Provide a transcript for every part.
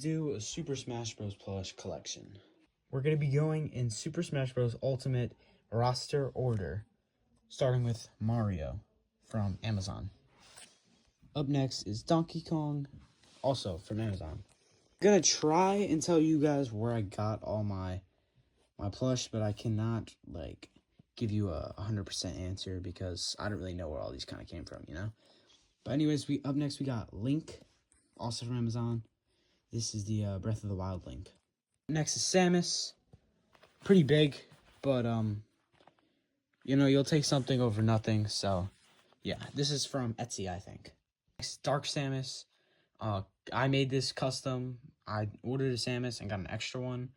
do a Super Smash Bros. Plush collection. We're going to be going in Super Smash Bros. Ultimate roster order, starting with Mario from Amazon. Up next is Donkey Kong, also from Amazon. I'm going to try and tell you guys where I got all my plush, but I cannot, give you a 100% answer because I don't really know where all these kind of came from, you know? But anyways, up next we got Link, also from Amazon. This is the Breath of the Wild Link. Next is Samus. Pretty big, but, you'll take something over nothing. So, yeah, this is from Etsy, I think. Next, Dark Samus. I made this custom. I ordered a Samus and got an extra one.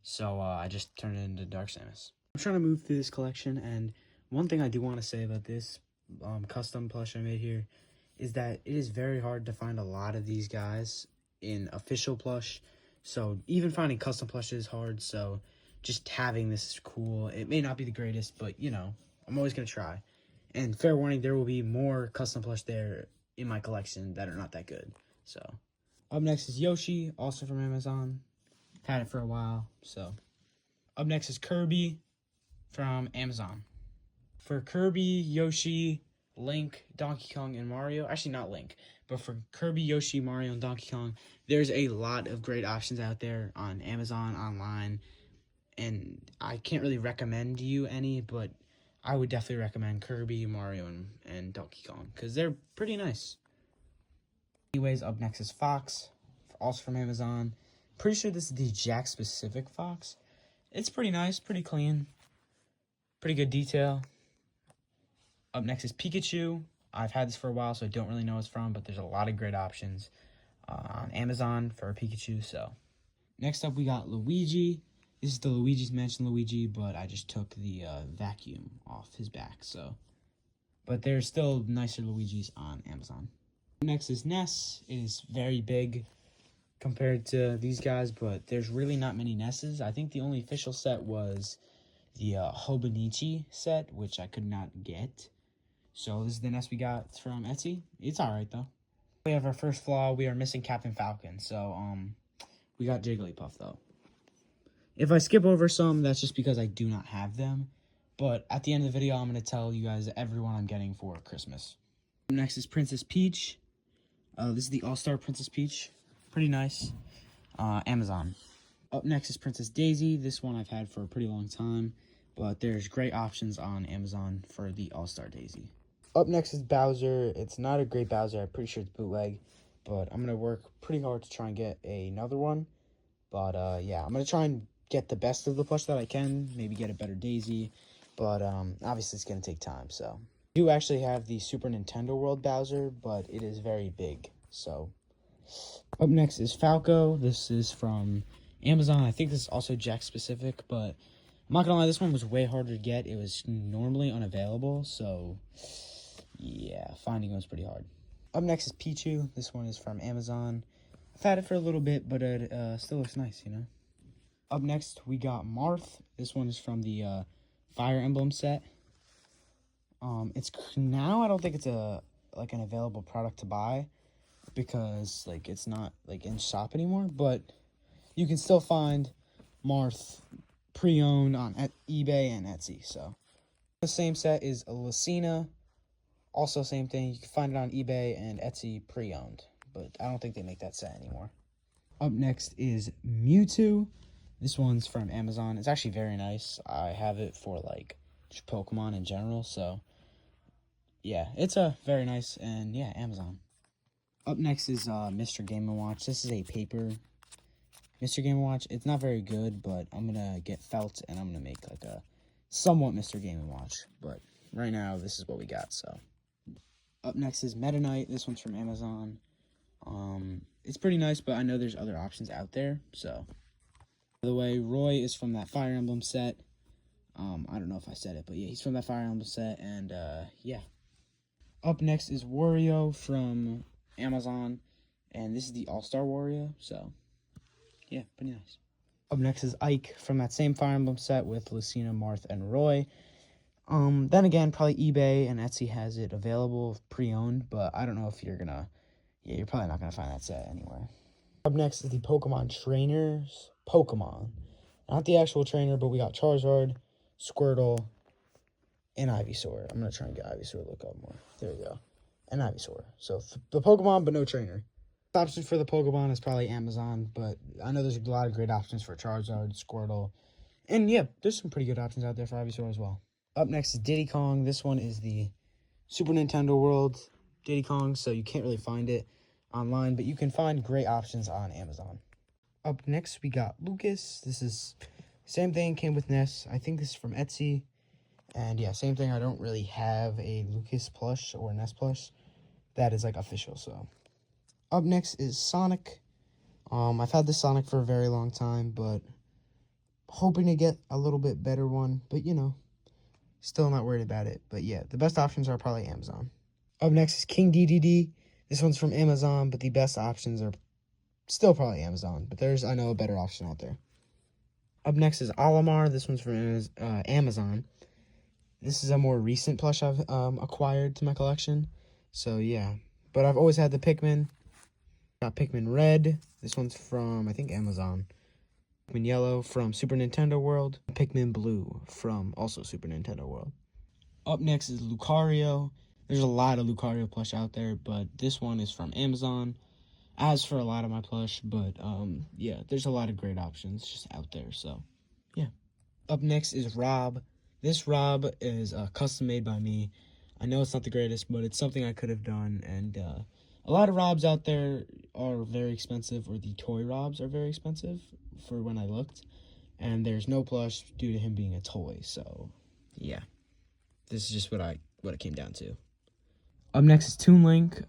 So, I just turned it into Dark Samus. I'm trying to move through this collection, and one thing I do want to say about this custom plush I made here is that it is very hard to find a lot of these guys in official plush, so even finding custom plush is hard. So just having this is cool. It may not be the greatest, but I'm always gonna try. And fair warning, there will be more custom plush there in my collection that are not that good. So up next is Yoshi, also from Amazon. Had it for a while. So up next is Kirby from Amazon. For Kirby, Yoshi, Link, Donkey Kong, and Mario, actually not Link, but for Kirby, Yoshi, Mario, and Donkey Kong, there's a lot of great options out there on Amazon, online, and I can't really recommend you any, but I would definitely recommend Kirby, Mario, and Donkey Kong, because they're pretty nice. Anyways, up next is Fox, also from Amazon. Pretty sure this is the Jack-specific Fox. It's pretty nice, pretty clean, pretty good detail. Up next is Pikachu. I've had this for a while, so I don't really know what it's from, but there's a lot of great options on Amazon for Pikachu. So next up, we got Luigi. This is the Luigi's Mansion Luigi, but I just took the vacuum off his back. But there's still nicer Luigis on Amazon. Next is Ness. It is very big compared to these guys, but there's really not many Nesses. I think the only official set was the Hobonichi set, which I could not get. So this is the Ness we got from Etsy. It's alright though. We have our first flaw. We are missing Captain Falcon. So we got Jigglypuff though. If I skip over some, that's just because I do not have them. But at the end of the video, I'm going to tell you guys everyone I'm getting for Christmas. Next is Princess Peach. This is the All-Star Princess Peach. Pretty nice. Amazon. Up next is Princess Daisy. This one I've had for a pretty long time, but there's great options on Amazon for the All-Star Daisy. Up next is Bowser. It's not a great Bowser. I'm pretty sure it's bootleg, but I'm going to work pretty hard to try and get another one. But, yeah, I'm going to try and get the best of the plush that I can, maybe get a better Daisy, but obviously it's going to take time. So I do actually have the Super Nintendo World Bowser, but it is very big. So up next is Falco. This is from Amazon. I think this is also Jack specific, but I'm not gonna lie, this one was way harder to get. It was normally unavailable, so yeah, finding it was pretty hard. Up next is Pichu. This one is from Amazon. I've had it for a little bit, but it still looks nice, Up next, we got Marth. This one is from the Fire Emblem set. It's now, I don't think it's an available product to buy because it's not in shop anymore, but you can still find Marth pre-owned on eBay and Etsy. So the same set is Lucina. Also same thing. You can find it on eBay and Etsy pre-owned, but I don't think they make that set anymore. Up next is Mewtwo. This one's from Amazon. It's actually very nice. I have it for just Pokemon in general. So yeah, it's very nice, and yeah, Amazon. Up next is Mr. Game & Watch. This is a paper Mr. Game & Watch. It's not very good, but I'm going to get felt, and I'm going to make a somewhat Mr. Game & Watch. But right now, this is what we got, so. Up next is Meta Knight. This one's from Amazon. It's pretty nice, but I know there's other options out there, so. By the way, Roy is from that Fire Emblem set. I don't know if I said it, but yeah, he's from that Fire Emblem set, and yeah. Up next is Wario from Amazon, and this is the All-Star Wario, so yeah, pretty nice. Up next is Ike from that same Fire Emblem set with Lucina, Marth, and Roy. Then again, probably eBay and Etsy has it available pre-owned, but I don't know if you're probably not gonna find that set anywhere. Up next is the Pokemon Trainers Pokemon. Not the actual trainer, but we got Charizard, Squirtle, and Ivysaur. I'm going to try and get Ivysaur to look up more. There we go. And Ivysaur. So the Pokemon, but no trainer. The option for the Pokemon is probably Amazon, but I know there's a lot of great options for Charizard, Squirtle, and yeah, there's some pretty good options out there for Ivysaur as well. Up next is Diddy Kong. This one is the Super Nintendo World Diddy Kong, so you can't really find it online, but you can find great options on Amazon. Up next, we got Lucas. This is same thing, came with Ness. I think this is from Etsy. And yeah, same thing. I don't really have a Lucas plush or Ness plush that is like official, so. Up next is Sonic. I've had this Sonic for a very long time, but hoping to get a little bit better one, but you know, still not worried about it. But yeah, the best options are probably Amazon. Up next is King DDD. This one's from Amazon, but the best options are still probably Amazon. But there's, I know, a better option out there. Up next is Olimar. This one's from Amazon. This is a more recent plush I've acquired to my collection. So yeah, but I've always had the Pikmin. Got Pikmin Red. This one's from, I think, Amazon. Pikmin Yellow from Super Nintendo World. Pikmin Blue from also Super Nintendo World. Up next is Lucario. There's a lot of Lucario plush out there, but this one is from Amazon. As for a lot of my plush, but yeah, there's a lot of great options just out there, so yeah. Up next is Rob. This Rob is custom made by me. I know it's not the greatest, but it's something I could have done, and a lot of Robs out there are very expensive, or the toy Robs are very expensive for when I looked, and there's no plush due to him being a toy, so yeah. This is just what it came down to. Up next is Toon Link.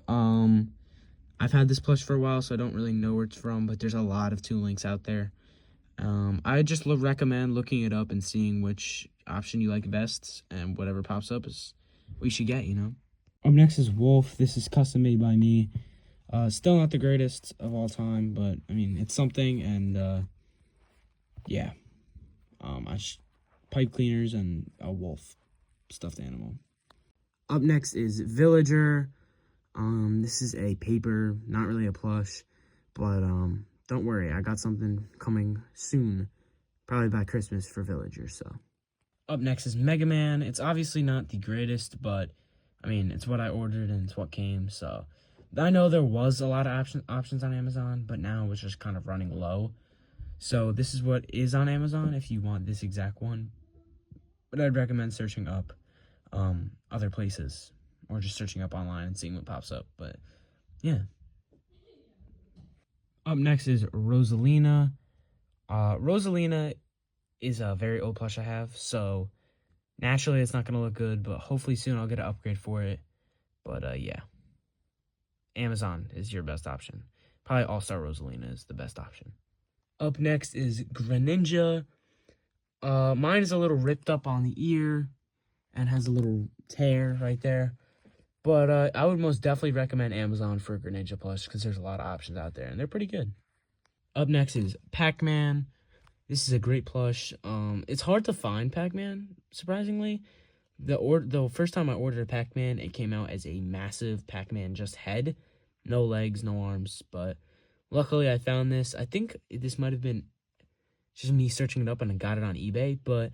I've had this plush for a while, so I don't really know where it's from, but there's a lot of Toon Links out there. I just recommend looking it up and seeing which option you like best, and whatever pops up is what you should get, you know? Up next is Wolf. This is custom made by me. Still not the greatest of all time, but, I mean, it's something, and, yeah. Pipe cleaners and a wolf stuffed animal. Up next is Villager. This is a paper, not really a plush, but, don't worry, I got something coming soon, probably by Christmas for Villager, so. Up next is Mega Man. It's obviously not the greatest, but, I mean, it's what I ordered and it's what came, so. I know there was a lot of options on Amazon, but now it's just kind of running low. So this is what is on Amazon if you want this exact one. But I'd recommend searching up other places, or just searching up online and seeing what pops up, but yeah. Up next is Rosalina. Rosalina is a very old plush I have, so naturally it's not going to look good, but hopefully soon I'll get an upgrade for it. But yeah, Amazon is your best option. Probably All-Star Rosalina is the best option. Up next is Greninja. Mine is a little ripped up on the ear and has a little tear right there. But I would most definitely recommend Amazon for Greninja plush because there's a lot of options out there, and they're pretty good. Up next is Pac-Man. This is a great plush. It's hard to find Pac-Man, surprisingly. The first time I ordered a Pac-Man, it came out as a massive Pac-Man just head. No legs, no arms, but luckily I found this. I think this might have been just me searching it up and I got it on eBay, but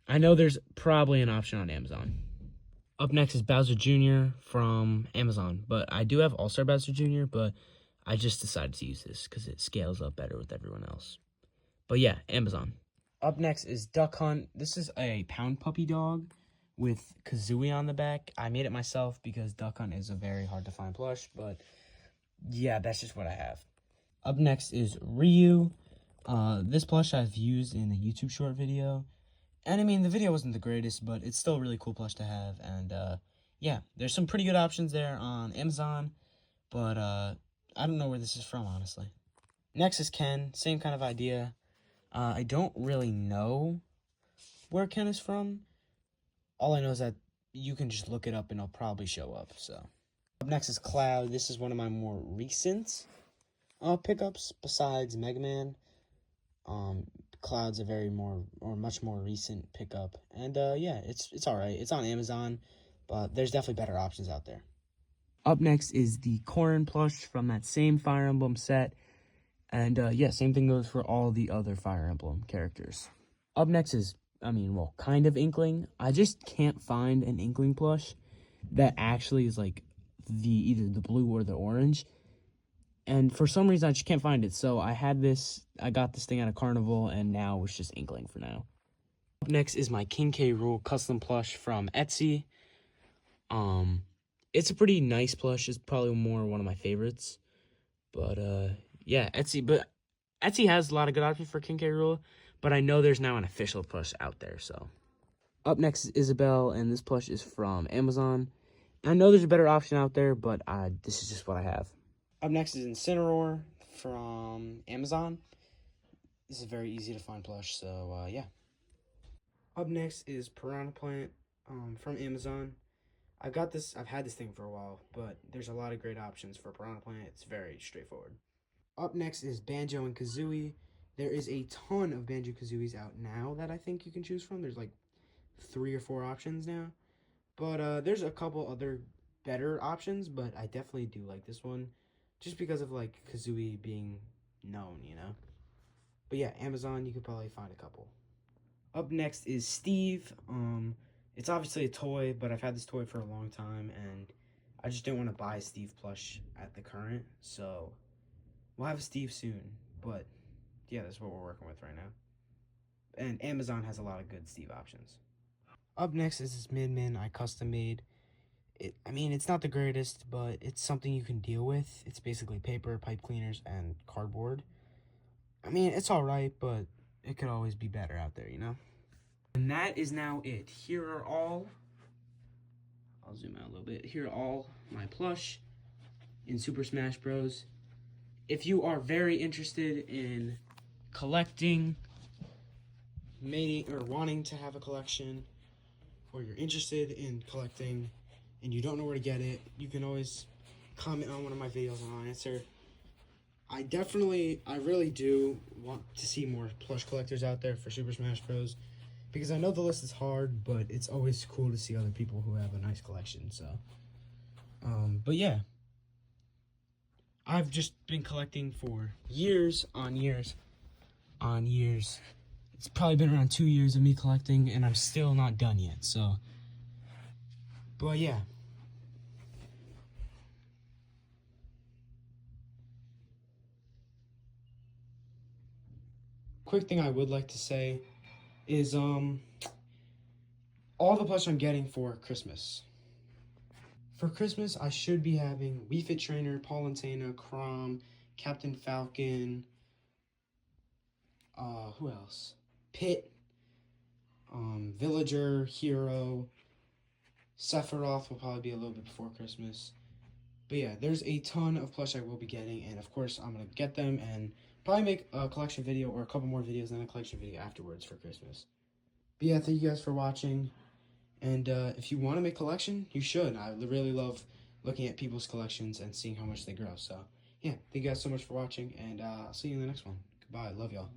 I know there's probably an option on Amazon. Up next is Bowser Jr. from Amazon, but I do have All-Star Bowser Jr., but I just decided to use this because it scales up better with everyone else. But yeah, Amazon. Up next is Duck Hunt. This is a pound puppy dog with Kazooie on the back. I made it myself because Duck Hunt is a very hard to find plush, but yeah, that's just what I have. Up next is Ryu. This plush I've used in a YouTube short video. And I mean, the video wasn't the greatest, but it's still a really cool plush to have. And yeah, there's some pretty good options there on Amazon, but I don't know where this is from, honestly. Next is Ken. Same kind of idea. I don't really know where Ken is from. All I know is that you can just look it up and it'll probably show up, so. Up next is Cloud. This is one of my more recent pickups besides Mega Man. Cloud's a much more recent pickup, and yeah, it's all right. It's on Amazon, but there's definitely better options out there. Up next is the Corrin plush from that same Fire Emblem set. And yeah, same thing goes for all the other Fire Emblem characters. Up next is, well, kind of Inkling. I just can't find an Inkling plush that actually is like either the blue or the orange. And for some reason, I just can't find it. So I got this thing at a carnival, and now it's just Inkling for now. Up next is my King K. Rool custom plush from Etsy. It's a pretty nice plush. It's probably one of my favorites. But yeah, Etsy has a lot of good options for King K. Rool, but I know there's now an official plush out there. So up next is Isabelle, and this plush is from Amazon. I know there's a better option out there, but this is just what I have. Up next is Incineroar from Amazon. This is very easy to find plush, so yeah. Up next is Piranha Plant from Amazon. I've had this thing for a while, but there's a lot of great options for Piranha Plant. It's very straightforward. Up next is Banjo and Kazooie. There is a ton of Banjo Kazooies out now that I think you can choose from. There's like 3 or 4 options now. But there's a couple other better options, but I definitely do like this one. Just because of like Kazooie being known, you know? But yeah, Amazon, you could probably find a couple. Up next is Steve. It's obviously a toy, but I've had this toy for a long time, and I just didn't want to buy Steve plush at the current, so we'll have Steve soon. But yeah, that's what we're working with right now. And Amazon has a lot of good Steve options. Up next is this Min I custom made. It's not the greatest, but it's something you can deal with. It's basically paper, pipe cleaners, and cardboard. It's alright, but it could always be better out there, you know? And that is now it. I'll zoom out a little bit. Here are all my plush in Super Smash Bros. If you are very interested in collecting, wanting to have a collection, or you're interested in collecting and you don't know where to get it, you can always comment on one of my videos and I'll answer. I really do want to see more plush collectors out there for Super Smash Bros. Because I know the list is hard, but it's always cool to see other people who have a nice collection, so. But yeah. I've just been collecting for years on years on years. It's probably been around 2 years of me collecting, and I'm still not done yet, so. But yeah. Quick thing I would like to say is, all the plush I'm getting for Christmas. For Christmas, I should be having Wii Fit Trainer, Palutena, Chrom, Captain Falcon, who else? Pit, Villager, Hero, Sephiroth will probably be a little bit before Christmas. But yeah, there's a ton of plush I will be getting, and of course, I'm going to get them and probably make a collection video or a couple more videos and a collection video afterwards for Christmas. But yeah, thank you guys for watching. And if you want to make a collection, you should. I really love looking at people's collections and seeing how much they grow. So yeah, thank you guys so much for watching, and I'll see you in the next one. Goodbye. Love y'all.